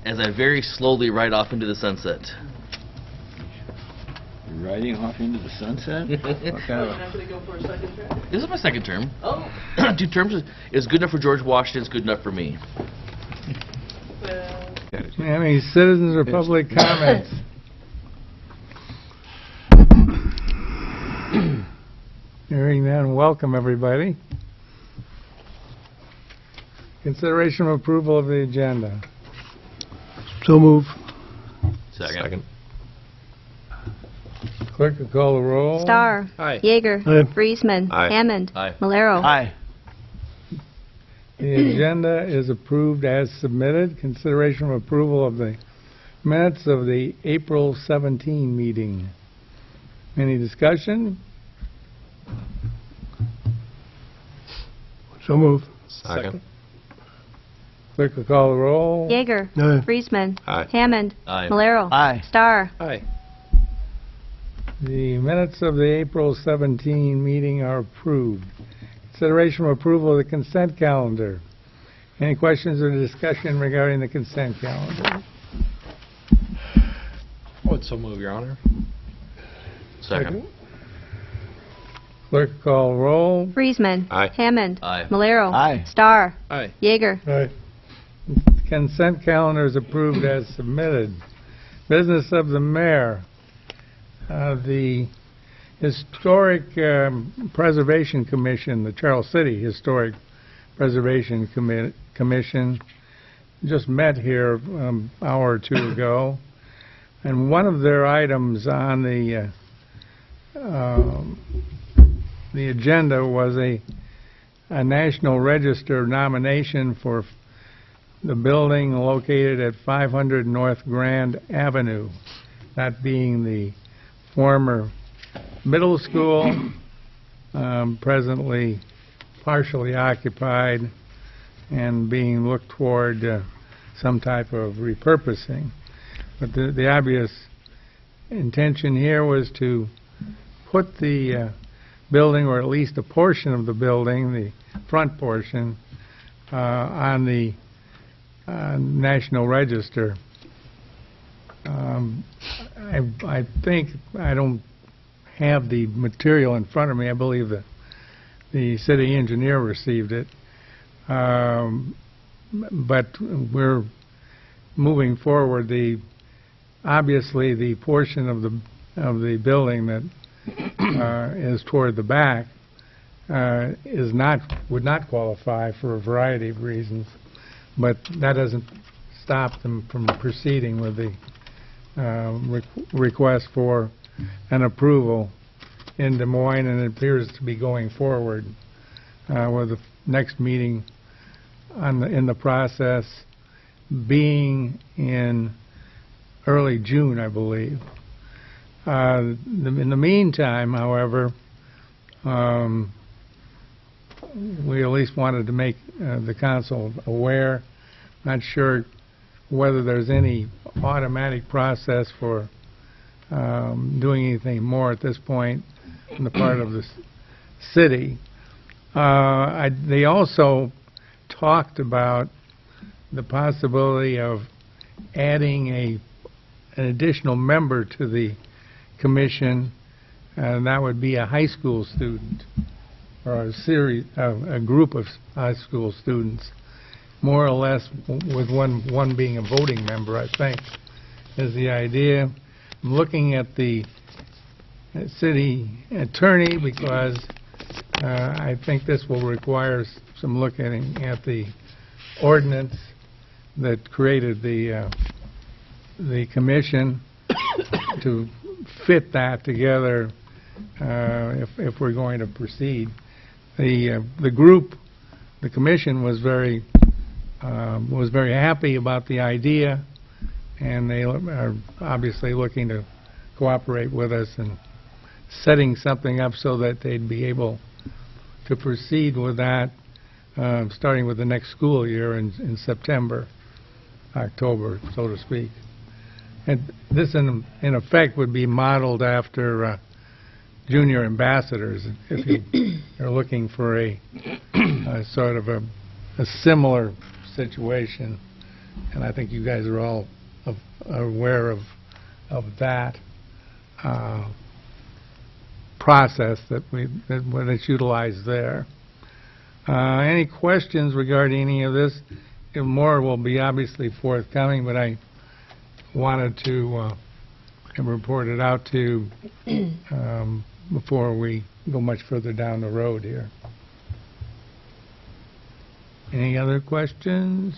as I very slowly ride off into the sunset. You're riding off into the sunset? What kind of Not going to go for a second term? This is my second term. Oh. 2 terms is good enough for George Washington. It's good enough for me. Well, Any citizens or public comments? Hearing none, welcome everybody. Consideration of approval of the agenda. So move. Second. Clerk will call the roll. Starr. Aye. Yeager. Aye. Friesman. Aye. Hammond. Aye. Malero. Aye. The agenda is approved as submitted. Consideration of approval of the minutes of the April 17 meeting. Any discussion? So move. Second. Clerk will call the roll. Yeager. Aye. Friesman. Aye. Hammond. Aye. Malero. Aye. Starr. Aye. The minutes of the April 17 meeting are approved. Consideration of approval of the consent calendar. Any questions or discussion regarding the consent calendar? Would so move, Your Honor. Second. Clerk call roll. Friesman. Aye. Hammond. Aye. Malero. Aye. Starr. Aye. Yeager. Aye. Consent calendar is approved as submitted. Business of the mayor. The Historic Preservation Commission, the Charles City Historic Preservation Commission, just met here an hour or two ago, and one of their items on the agenda was a National Register nomination for the building located at 500 North Grand Avenue, that being the former middle school, presently partially occupied and being looked toward some type of repurposing. But the obvious intention here was to put the building, or at least a portion of the building, the front portion, on the National Register. I think, I don't have the material in front of me. I believe that the city engineer received it. But we're moving forward. Obviously the portion of the building that is toward the back would not qualify for a variety of reasons, but that doesn't stop them from proceeding with the request for an approval in Des Moines, and it appears to be going forward with the next meeting in the process being in early June, I believe. In the meantime, however, we at least wanted to make the council aware. Not sure whether there's any automatic process for doing anything more at this point on the part of the city. They also talked about the possibility of adding an additional member to the commission, and that would be a high school student, or a group of high school students, more or less, with one being a voting member, I think, is the idea. I'm looking at the city attorney because I think this will require some looking at the ordinance that created the commission to fit that together if we're going to proceed. The group, the commission, was very happy about the idea, and they are obviously looking to cooperate with us in setting something up so that they'd be able to proceed with that starting with the next school year in September, October, so to speak. And this, in effect, would be modeled after junior ambassadors, if you are looking for a sort of a similar situation and I think you guys are all aware of that process that's utilized there. Any questions regarding any of this? More will be obviously forthcoming, but I wanted to report it out to you before we go much further down the road here. Any other questions?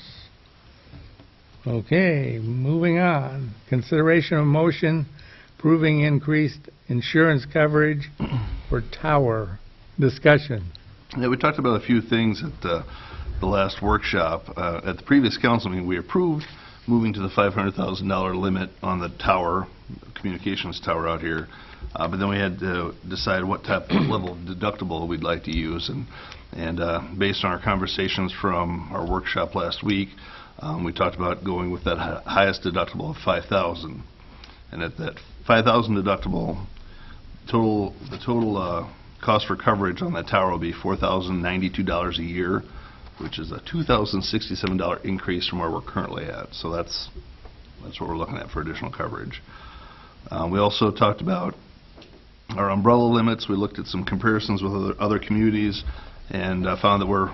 Okay, moving on. Consideration of motion approving increased insurance coverage for tower. Discussion. Yeah, we talked about a few things at the last workshop. At the previous council meeting, we approved moving to the $500,000 limit on the tower, communications tower out here. But then we had to decide what type of level of deductible we'd like to use. And based on our conversations from our workshop last week, we talked about going with that highest deductible of $5,000. And at that $5,000 deductible, the total cost for coverage on that tower will be $4,092 a year, which is a $2,067 increase from where we're currently at. So that's what we're looking at for additional coverage. We also talked about our umbrella limits. We looked at some comparisons with other communities and found that we're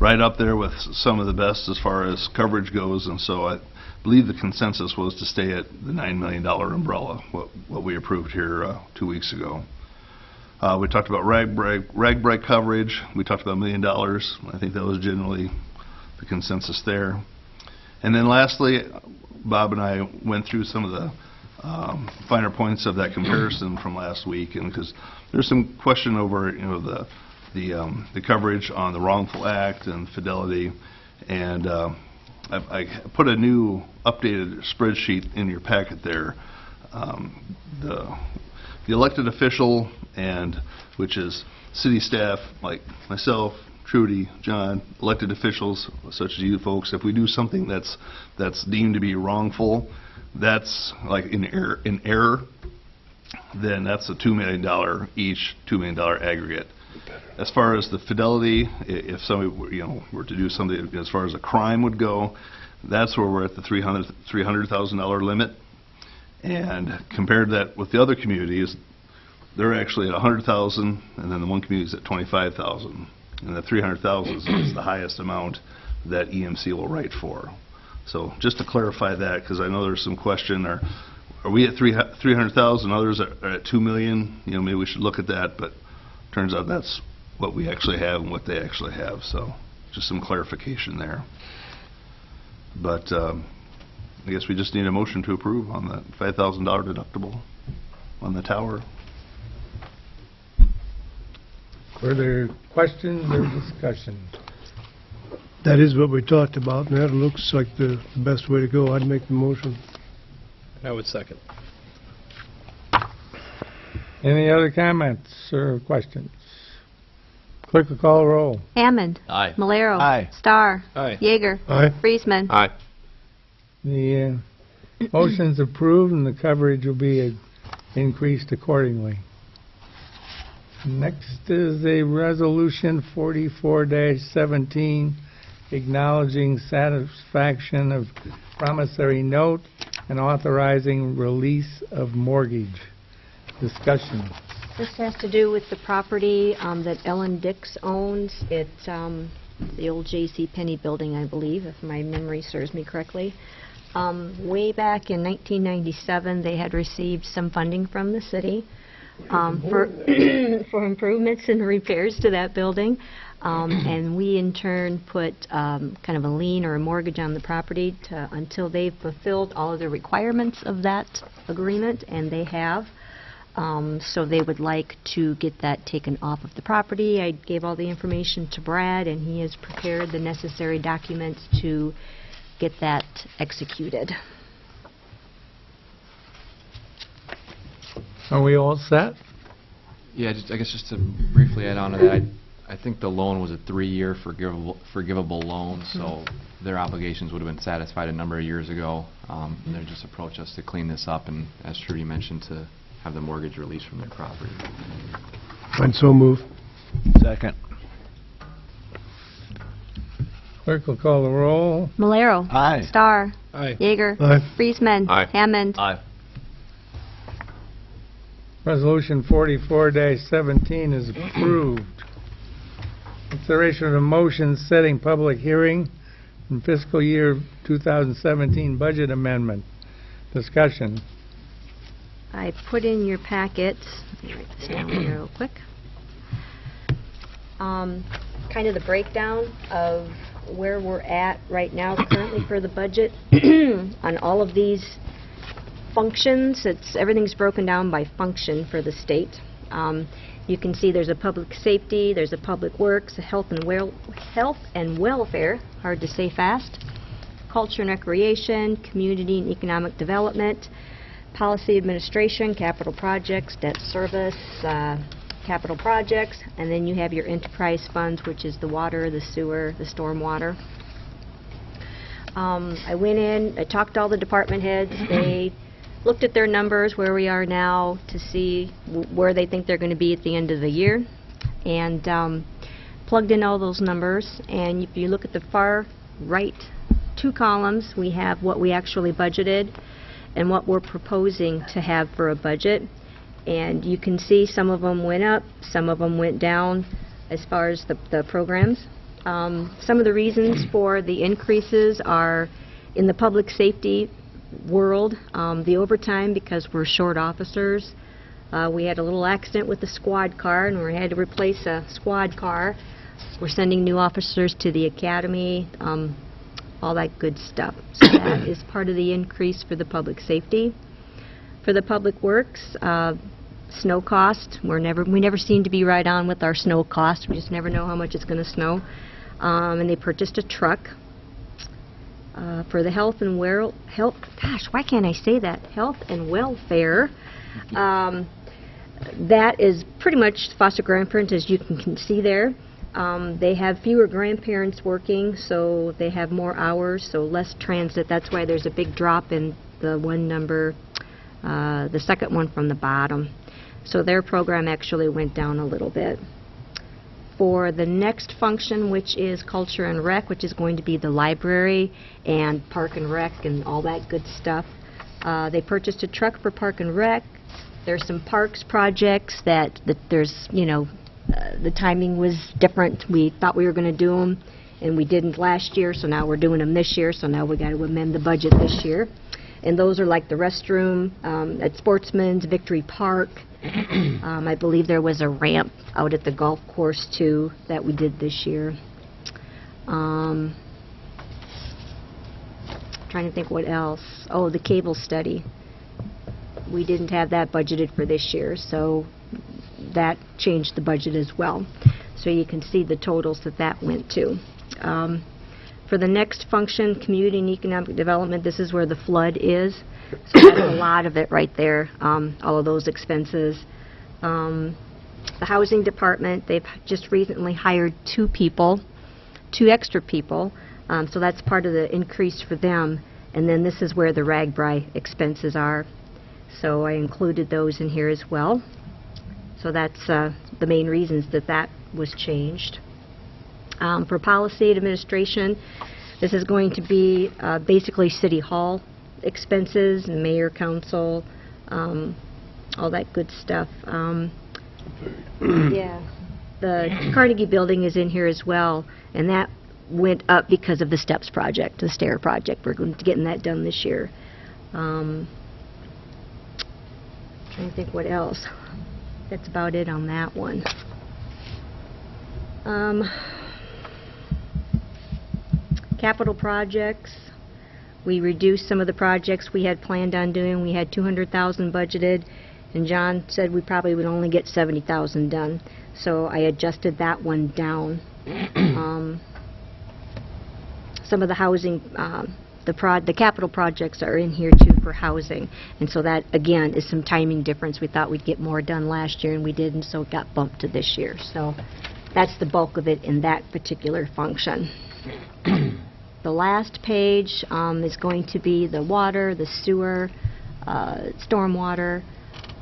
right up there with some of the best as far as coverage goes. And so I believe the consensus was to stay at the $9 million umbrella, what we approved here 2 weeks ago. We talked about rag break coverage. We talked about $1 million. I think that was generally the consensus there. And then lastly, Bob and I went through some of the finer points of that comparison from last week, and because there's some question over the coverage on the wrongful act and fidelity, and I put a new updated spreadsheet in your packet there. The elected official, and which is city staff like myself, Trudy, John, elected officials such as you folks, if we do something that's deemed to be wrongful, that's like in error, then that's a $2 million each, $2 million aggregate. As far as the fidelity, if somebody were to do something as far as a crime would go, that's where we're at the $300,000 limit. And compared that with the other communities, they're actually at $100,000, and then the one community is at $25,000. And the $300,000 is the highest amount that EMC will write for. So just to clarify that, because I know there's some question, are we at $300,000? Others are at $2 million. Maybe we should look at that. But turns out that's what we actually have and what they actually have. So just some clarification there. But I guess we just need a motion to approve on that $5,000 deductible on the tower. Further questions or discussion? That is what we talked about, and that looks like the best way to go. I'd make the motion. I would second. Any other comments or questions? Clerk will call the roll. Hammond. Aye. Malero. Aye. Starr. Aye. Yeager. Aye. Friesman. Aye. The motion's approved, and the coverage will be increased accordingly. Next is a resolution 44-17 acknowledging satisfaction of promissory note and authorizing release of mortgage. Discussion. This has to do with the property that Ellen Dix owns. It's the old J.C. Penney building, I believe, if my memory serves me correctly. Way back in 1997, they had received some funding from the city for for improvements and repairs to that building. And we, in turn, put kind of a lien or a mortgage on the property until they've fulfilled all of the requirements of that agreement, and they have. So they would like to get that taken off of the property. I gave all the information to Brad, and he has prepared the necessary documents to get that executed. Are we all set? Yeah, I guess just to briefly add on to that, I think the loan was a 3-year forgivable loan, so their obligations would have been satisfied a number of years ago. And they just approached us to clean this up, and as Trudy mentioned, to have the mortgage released from their property. I'd so move. Second. Clerk will call the roll. Malero. Aye. Star. Aye. Yeager. Aye. Friesman. Aye. Hammond. Aye. Resolution 44-17 is approved. Consideration of a motion setting public hearing in fiscal year 2017 budget amendment. Discussion. I put in your packet, let me write this down here real quick, kind of the breakdown of where we're at right now currently for the budget on all of these functions. Everything's broken down by function for the state. You can see there's a public safety, there's a public works, a health and welfare, hard to say fast, culture and recreation, community and economic development, policy administration, capital projects, debt service, capital projects, and then you have your enterprise funds, which is the water, the sewer, the stormwater. I went in, I talked to all the department heads. They looked at their numbers, where we are now, to see where they think they're going to be at the end of the year, and plugged in all those numbers. And if you look at the far right two columns, we have what we actually budgeted and what we're proposing to have for a budget. And you can see some of them went up, some of them went down as far as the programs. Some of the reasons for the increases are in the public safety world, the overtime, because we're short officers. We had a little accident with the squad car, and we had to replace a squad car. We're sending new officers to the academy, all that good stuff. So that is part of the increase for the public safety. For the public works, snow cost, we never seem to be right on with our snow cost. We just never know how much it's going to snow. And they purchased a truck. For the health and why can't I say that? Health and welfare. That is pretty much foster grandparents, as you can see there. They have fewer grandparents working, so they have more hours, so less transit. That's why there's a big drop in the one number, the second one from the bottom. So their program actually went down a little bit. For the next function, which is Culture and Rec, which is going to be the library and Park and Rec and all that good stuff, they purchased a truck for Park and Rec. There's some parks projects that there's, the timing was different. We thought we were going to do them, and we didn't last year, so now we're doing them this year, so now we got to amend the budget this year. And those are like the restroom at Sportsman's, Victory Park. I believe there was a ramp out at the golf course, too, that we did this year. Trying to think what else. Oh, the cable study. We didn't have that budgeted for this year, so that changed the budget as well. So you can see the totals that went to. For the next function, community and economic development, this is where the flood is. So that's a lot of it right there, all of those expenses. The housing department, they've just recently hired two extra people, so that's part of the increase for them. And then this is where the RAGBRAI expenses are. So I included those in here as well. So that's the main reasons that was changed. For policy administration, this is going to be basically City Hall expenses, and mayor, council, all that good stuff. Yeah, the Carnegie building is in here as well, and that went up because of the STEPS project, the stair project. We're going to getting that done this year. Trying to think what else. That's about it on that one. Capital projects. We reduced some of the projects we had planned on doing. We had $200,000 budgeted, and John said we probably would only get $70,000 done. So I adjusted that one down. Some of the housing, the capital projects are in here too for housing, and so that again is some timing difference. We thought we'd get more done last year and we didn't, so it got bumped to this year. So that's the bulk of it in that particular function. The last page is going to be the water, the sewer, stormwater.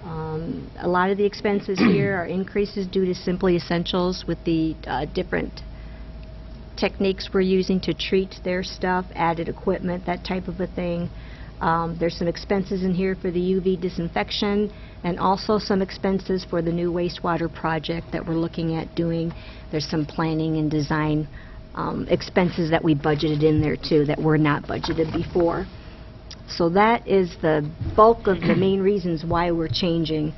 A lot of the expenses here are increases due to Simply Essentials with the different techniques we're using to treat their stuff, added equipment, that type of a thing. There's some expenses in here for the UV disinfection, and also some expenses for the new wastewater project that we're looking at doing. There's some planning and design expenses that we budgeted in there too that were not budgeted before. So that is the bulk of the main reasons why we're changing.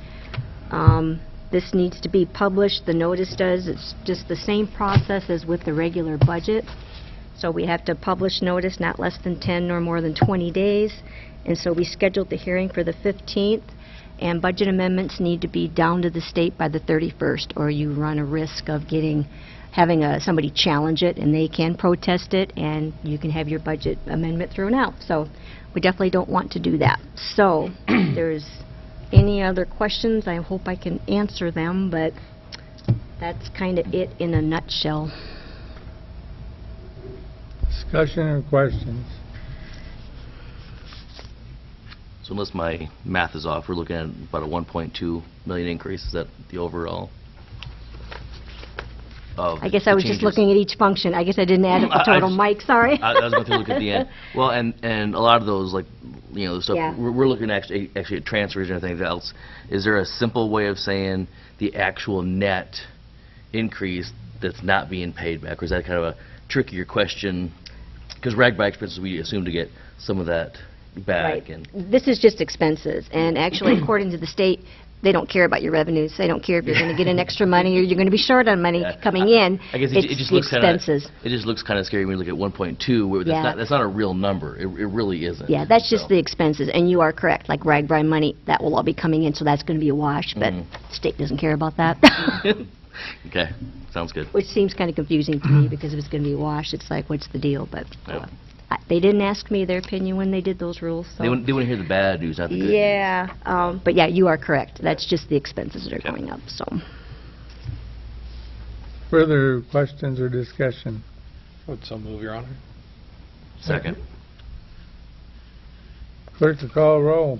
This needs to be published, the notice does. It's just the same process as with the regular budget. So we have to publish notice not less than 10 nor more than 20 days. And so we scheduled the hearing for the 15th, and budget amendments need to be down to the state by the 31st, or you run a risk of having somebody challenge it, and they can protest it, and you can have your budget amendment thrown out. So we definitely don't want to do that. So if there's any other questions, I hope I can answer them, but that's kind of it in a nutshell. Discussion or questions? So unless my math is off, we're looking at about a 1.2 million increase. Is that the overall? Of I guess I was just looking at each function. I guess I didn't add up the total. Mike, sorry. I was going to look at the end. Well, and a lot of those, like, you know, the stuff, Yeah. we're looking actually at transfers and everything else. Is there a simple way of saying the actual net increase that's not being paid back? Or is that kind of a trickier question? Because rag-by expenses, we assume to get some of that back. Right. And This is just expenses, and actually, according to the state, they don't care about your revenues. They don't care if you're going to get an extra money or you're going to be short on money coming in. I guess It's it just the looks kind of expenses. it just looks kind of scary when you look at 1.2. Where Yeah. that's not a real number. It really isn't. Yeah, that's just So, the expenses, and you are correct. Like rag-by money, that will all be coming in, so that's going to be a wash, but Mhm. the state doesn't care about that. Okay, sounds good. Which seems kind of confusing to me, because if it's going to be a wash, it's like, what's the deal? But Yeah. they didn't ask me their opinion when they did those rules, so. They want to hear the bad news, not the good news. Yeah, but yeah, you are correct. That's just the expenses that are Okay. going up, so. Further questions or discussion? Would so move, Your Honor? Second. Clerk to call roll.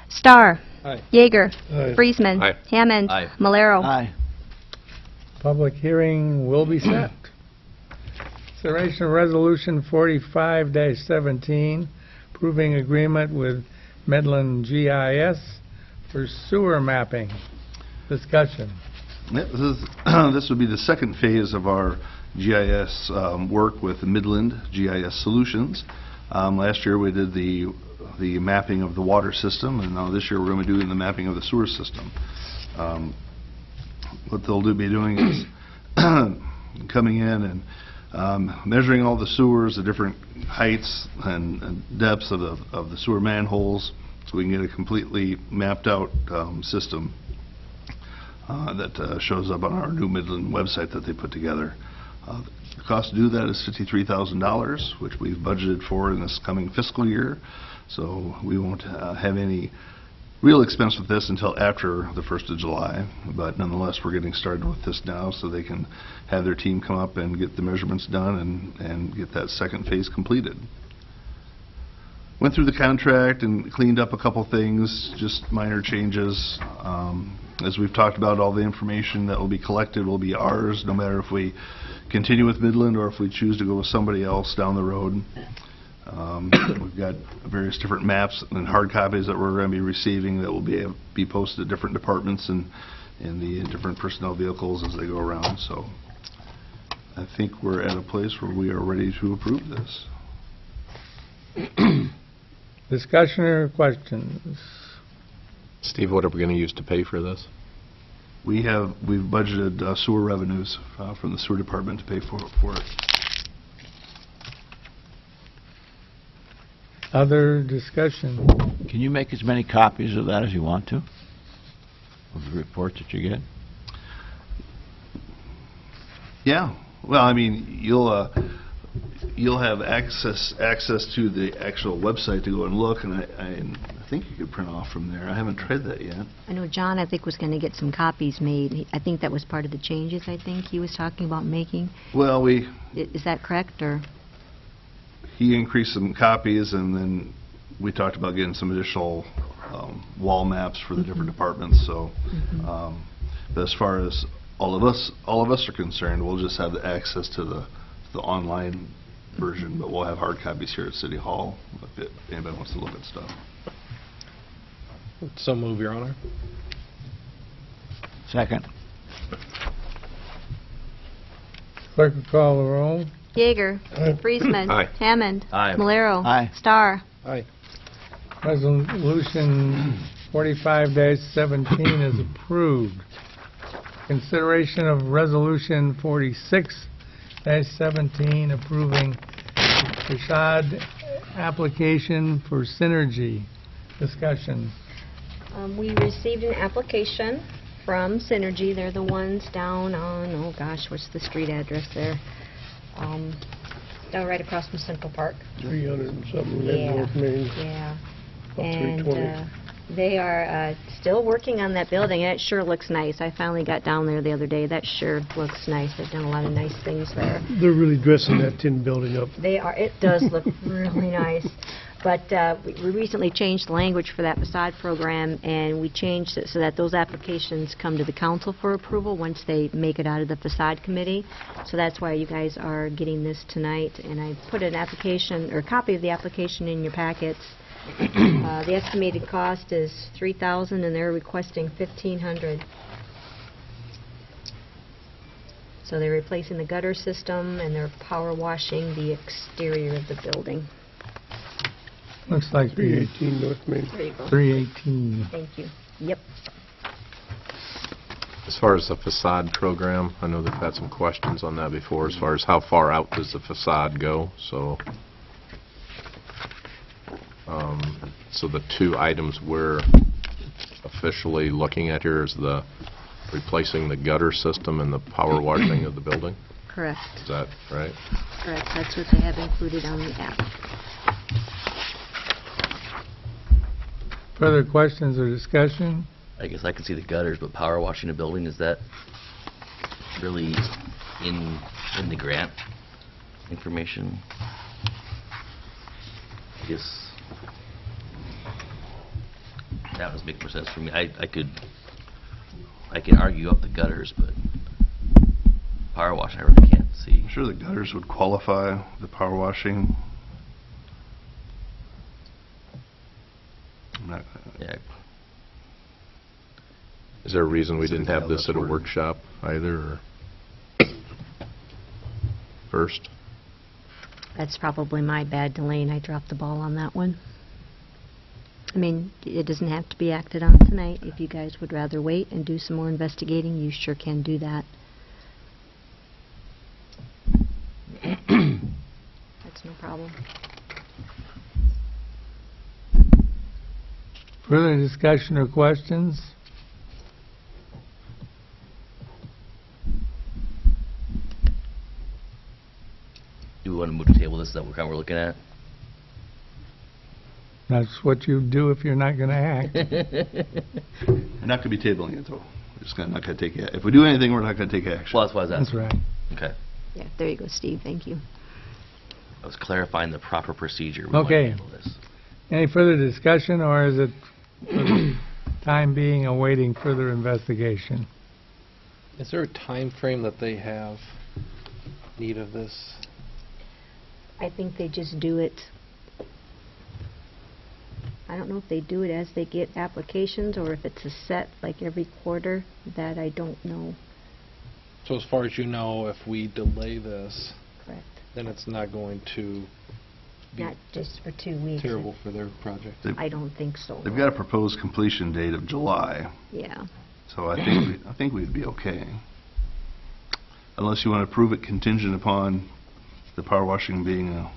Starr. Aye. Yeager. Aye. Friesman. Aye. Hammond. Aye. Malero. Aye. Public hearing will be set. Consideration of Resolution 45-17, approving agreement with Medland GIS for sewer mapping. Discussion. Yep, this would be the second phase of our GIS work with Midland GIS Solutions. Last year we did the mapping of the water system, and now this year we're going to be doing the mapping of the sewer system. What they'll be doing is coming in and measuring all the sewers, the different heights and depths of the sewer manholes, so we can get a completely mapped out system that shows up on our new Midland website that they put together. The cost to do that is $53,000, which we've budgeted for in this coming fiscal year, so we won't have any real expense with this until after the 1st of July, but nonetheless we're getting started with this now so they can have their team come up and get the measurements done and get that second phase completed. Went through the contract and cleaned up a couple things, just minor changes. As we've talked about, all the information that will be collected will be ours, no matter if we continue with Midland or if we choose to go with somebody else down the road. We've got various different maps and hard copies that we're going to be receiving that will be posted at different departments and in the different personnel vehicles as they go around. So I think we're at a place where we are ready to approve this. Discussion or questions? Steve, what are we going to use to pay for this? We've budgeted sewer revenues from the sewer department to pay for it. Other discussion? Can you make as many copies of that as you want to? Of the report that you get? Yeah. Well, I mean, you'll have access to the actual website to go and look, and I think you could print off from there. I haven't tried that yet. I know John, I think, was going to get some copies made. I think that was part of the changes, I think, he was talking about making. Well, Is that correct, or? he increased some copies, and then we talked about getting some additional wall maps for the different departments. So, but as far as all of us are concerned, we'll just have the access to the the online version, but we'll have hard copies here at City Hall if anybody wants to look at stuff. So move, Your Honor. Second. Clerk will call the roll. Yeager. Aye. Friesman. Aye. Hammond. Aye. Malero. Aye. Star. Aye. Resolution 45-17 is approved. Consideration of Resolution 46-17 approving facade application for Synergy. Discussion. We received an application from Synergy. They're the ones down on, oh gosh, what's the street address there? Down right across from Central Park. 300 and something, Yeah. North Main. Yeah. About And 320. they are still working on that building, and it sure looks nice. I finally got down there the other day. That sure looks nice. They've done a lot of nice things there. They're really dressing that tin building up. They are, it does look really nice. But we recently changed the language for that facade program, and we changed it so that those applications come to the council for approval once they make it out of the facade committee. So that's why you guys are getting this tonight. And I put an application, or a copy of the application in your packets. The estimated cost is $3,000, and they're requesting $1,500. So they're replacing the gutter system, and they're power washing the exterior of the building. Looks like the 318 North Main. There you go. 318. Thank you. Yep. As far as the facade program, I know they've had some questions on that before, as far as how far out does the facade go, so... So the two items we're officially looking at here is the replacing the gutter system and the power washing of the building? Correct. Is that right? Correct. That's what they have included on the app. Further questions or discussion? I guess I can see the gutters, but power washing a building, is that really in the grant information? I guess that would make more sense for me. I can argue up the gutters, but power washing I really can't see. I'm sure the gutters would qualify, the power washing. I'm not- Yeah, Is there a reason we Doesn't didn't have have this this at a worded. workshop either, or first? That's probably my bad, Delane. I dropped the ball on that one. I mean, it doesn't have to be acted on tonight. If you guys would rather wait and do some more investigating, you sure can do that. That's no problem. Further discussion or questions? do we want to move to table this? Is that what kind we're looking at? That's what you do if you're not going to act. We're not going to be tabling it, though. We're just not going to take it. If we do anything, we're not going to take action. Well, that's why I was That's asking. right. Okay. Yeah, there you go, Steve. Thank you. I was clarifying the proper procedure. We want to Okay. handle this. Any further discussion, or is it, for the time being, awaiting further investigation? Is there a time frame that they have need of this? I think they just do it. I don't know if they do it as they get applications or if it's a set, like every quarter. That I don't know. So as far as you know, if we delay this, Correct. then it's not going to be Not just for 2 weeks. terrible for their project. I don't think so. They've got a proposed completion date of July, Yeah. so I think we'd be okay. Unless you want to approve it contingent upon the power washing being a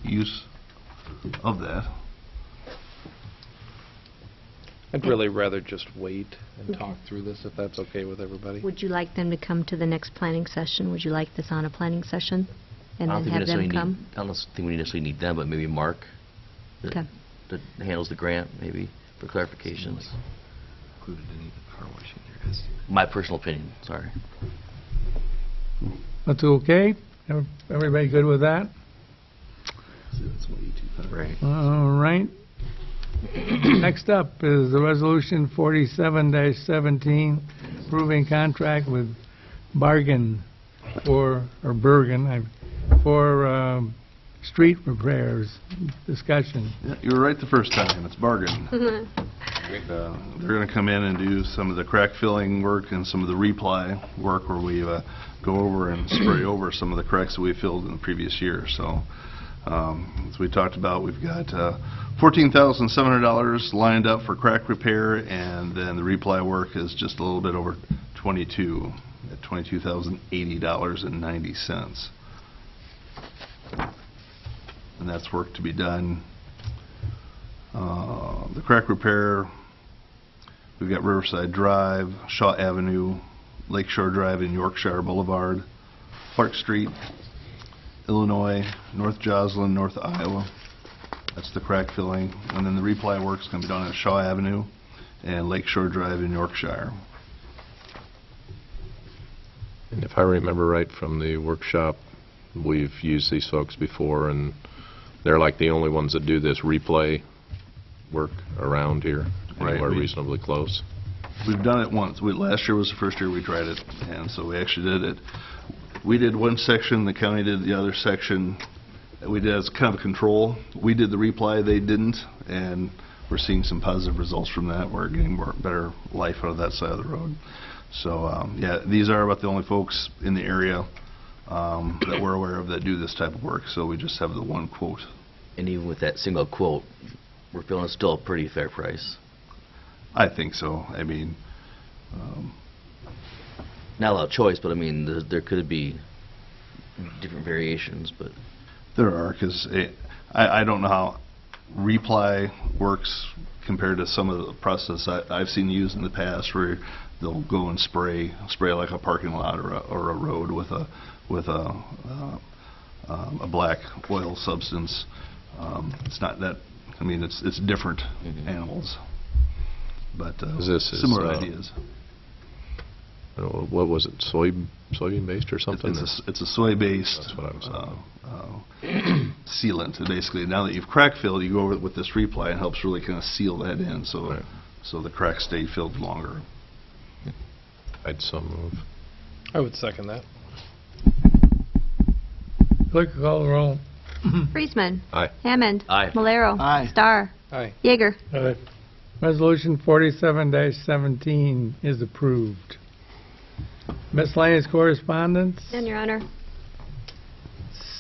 use of that. I'd really rather just wait and Okay. talk through this, if that's okay with everybody. Would you like them to come to the next planning session? Would you like this on a planning session? And I don't then think we have them necessarily come? need, I don't think we necessarily need them, but maybe Mark that, Okay. that handles the grant, maybe, for clarifications. My personal opinion, sorry. That's okay? Everybody good with that? Right. All right. Next up is the Resolution 47-17, approving contract with Bargain or Bergen, for street repairs. Discussion. Yeah, you were right the first time, it's bargain. They're going to come in and do some of the crack filling work and some of the reply work where we go over and spray over some of the cracks that we filled in the previous year. So, as we talked about, we've got $14,700 lined up for crack repair, and then the reply work is just a little bit over 22 at $22,080.90. And that's work to be done. The crack repair, we've got Riverside Drive, Shaw Avenue, Lakeshore Drive and Yorkshire Boulevard, Clark Street, Illinois, North Joslin, North Iowa. That's the crack filling. And then the reply work's going to be done on Shaw Avenue and Lakeshore Drive in Yorkshire. And if I remember right from the workshop, we've used these folks before, and they're like the only ones that do this replay work around here, Right, anywhere we- reasonably close. We've done it once. Last year was the first year we tried it, and so we actually did it. We did one section, the county did the other section. We did as kind of a control. We did the reply, they didn't, and we're seeing some positive results from that. We're getting better life out of that side of the road. So, yeah, these are about the only folks in the area that we're aware of that do this type of work, so we just have the one quote. And even with that single quote, we're feeling it's still a pretty fair price. I think so. I mean, Not a lot of choice, but I mean, there could be different variations, but there are, because I don't know how reply works compared to some of the process I've seen used in the past, where they'll go and spray like a parking lot or a road with a black oil substance. It's not that. I mean, it's different animals, but similar ideas. What was it, soybean based or something? It's a soy-based That's what I was sealant. And basically, now that you've crack filled, you go over it with this reply, and it helps really kind of seal that in, so Right. so the cracks stay filled longer. I'd so move. I would second that. Clerk will call the roll. Friesman. Aye. Hammond. Aye. Malero. Aye. Star. Aye. Yeager. Resolution 47-17 is approved. Miscellaneous correspondence. None, Your Honor.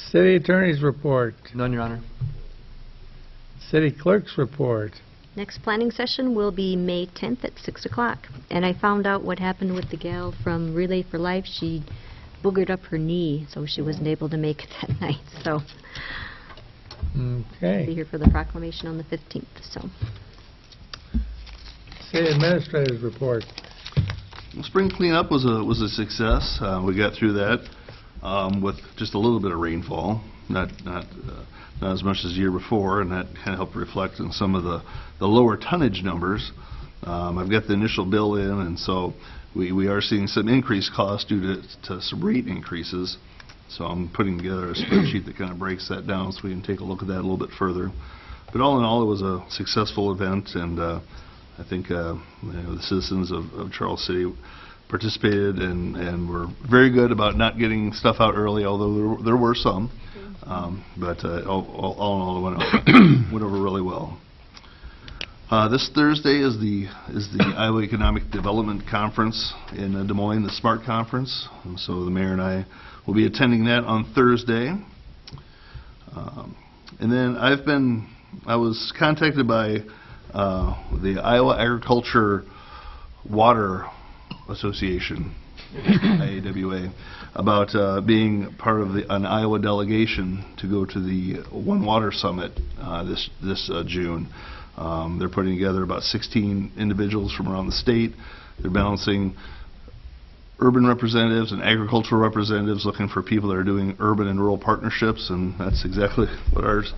City Attorney's report. None, Your Honor. City Clerk's report. Next planning session will be May 10th at 6 o'clock. And I found out what happened with the gal from Relay for Life. She boogered up her knee, so she wasn't able to make it that night. So be Okay. here for the proclamation on the 15th. So City Administrator's report. Well, spring cleanup was a success. We got through that with just a little bit of rainfall, not as much as the year before, and that kind of helped reflect in some of the lower tonnage numbers. I've got the initial bill in, and so we are seeing some increased costs due to some rate increases. So I'm putting together a spreadsheet that kind of breaks that down so we can take a look at that a little bit further. But all in all, it was a successful event, and I think the citizens of Charles City participated and were very good about not getting stuff out early, although there were some. But all in all, it went over really well. This Thursday is the Iowa Economic Development Conference in Des Moines, the SMART Conference. And so the mayor and I will be attending that on Thursday. And then I was contacted by the Iowa Agriculture Water Association, IAWA, about being part of an Iowa delegation to go to the One Water Summit this June. They're putting together about 16 individuals from around the state. They're balancing urban representatives and agricultural representatives, looking for people that are doing urban and rural partnerships, and that's exactly what ours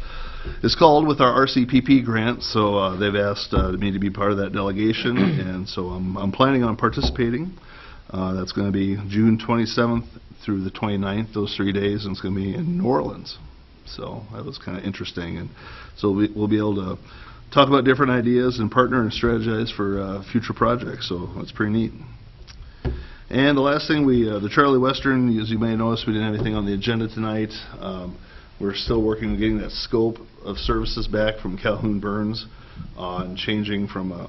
is called with our RCPP grant. So they've asked me to be part of that delegation, and so I'm planning on participating. That's going to be June 27th through the 29th, those 3 days, and it's going to be in New Orleans. So that was kind of interesting, and so we'll be able to talk about different ideas and partner and strategize for future projects. So that's pretty neat. And the last thing, the Charlie Western, as you may notice, we didn't have anything on the agenda tonight. We're still working on getting that scope of services back from Calhoun Burns on changing from a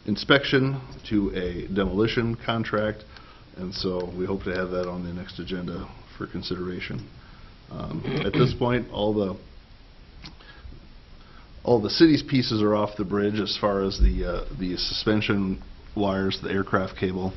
inspection to a demolition contract, and so we hope to have that on the next agenda for consideration. At this point, all the city's pieces are off the bridge as far as the suspension wires, the aircraft cable.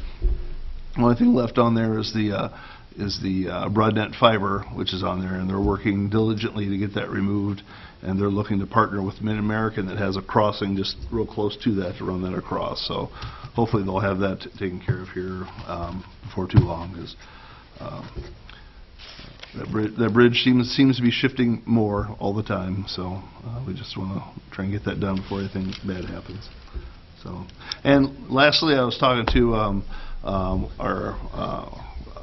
The only thing left on there is the Broadnet fiber, which is on there, and they're working diligently to get that removed, and they're looking to partner with Mid-American that has a crossing just real close to that to run that across. So hopefully they'll have that taken care of here before too long, because that bridge seems to be shifting more all the time, so we just want to try and get that done before anything bad happens. So, and lastly, I was talking to our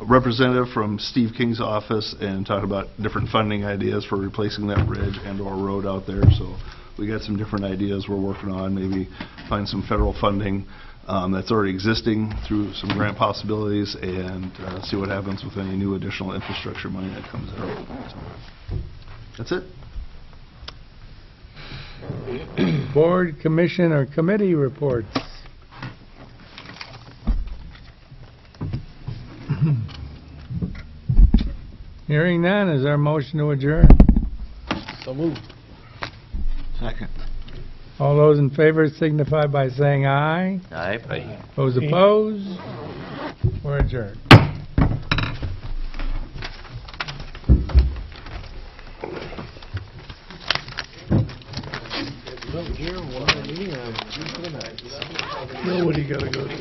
representative from Steve King's office and talking about different funding ideas for replacing that bridge and or road out there. So we got some different ideas we're working on, maybe find some federal funding that's already existing through some grant possibilities, and see what happens with any new additional infrastructure money that comes out. So, that's it. Board, commission, or committee reports. Hearing none, is there a motion to adjourn? So moved. Second. All those in favor signify by saying aye. Aye. Those opposed? We're adjourned. Nobody gotta go to.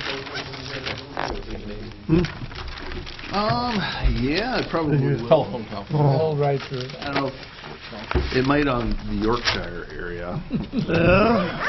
Yeah, it probably will. Telephone conference. All right through. I don't know. It might on the Yorkshire area. Yeah.